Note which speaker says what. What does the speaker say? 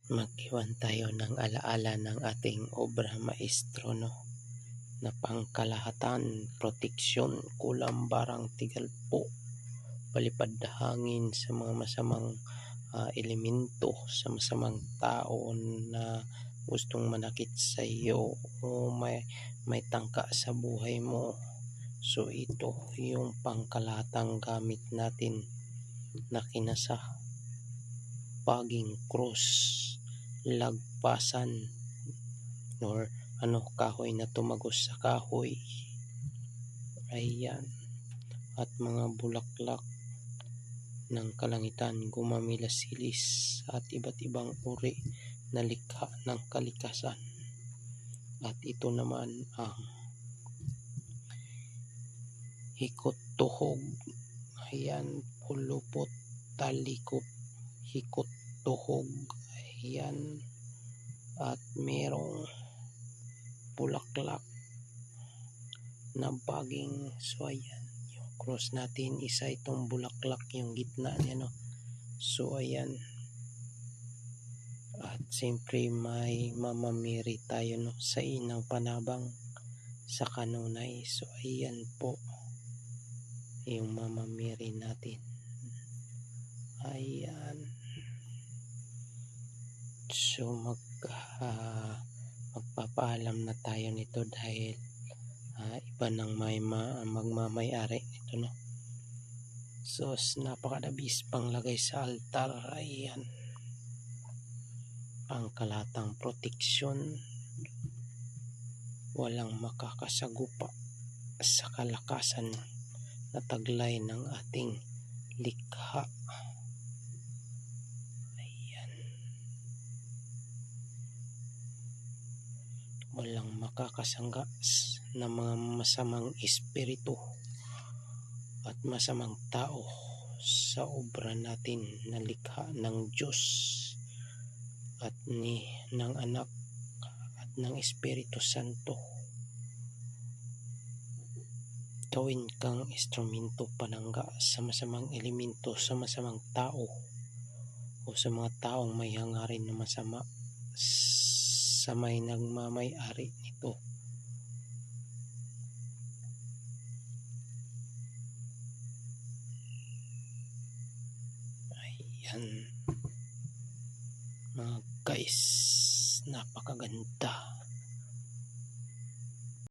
Speaker 1: Mag-iwan tayo ng alaala ng ating obra maestro, no? Na pangkalahatan, proteksyon, kulambarang tigalpo, palipad hangin sa mga masamang elemento, sa masamang tao na gustong manakit sa iyo o may tangka sa buhay mo. So ito yung pangkalahatang gamit natin na kinasa, paging cross, lagpasan, or kahoy na tumagos sa kahoy, ayan, at mga bulaklak ng kalangitan, gumamilasilis, at iba't ibang uri na likha ng kalikasan. At ito naman ang hikot tuhog, ayan, pulupot, talikop, hikot tuhog, ayan, at merong bulaklak na baging. So ayan, yung cross natin, isa itong bulaklak, yung gitna niya, no? So ayan, at siyempre may Mama Mary tayo, no? Sa inang panabang sa kanunay. So ayan po yung Mama Mary natin, ayan. So magpapaalam na tayo nito dahil iba nang magmamay-ari nito, no? So napakadabis panglagay sa altar, ayan, pangkalatang proteksyon, walang makakasagupa sa kalakasan na taglay ng ating likha. Ayan, walang makakasangga ng mga masamang espiritu at masamang tao sa obra natin na likha ng Diyos at ng Anak at ng Espiritu Santo. Gawin kang instrumento panangga sa masamang elemento, sa masamang tao o sa mga taong may hangarin na masama sa may nagmamay-ari nito. Ayan mga guys, napakaganda.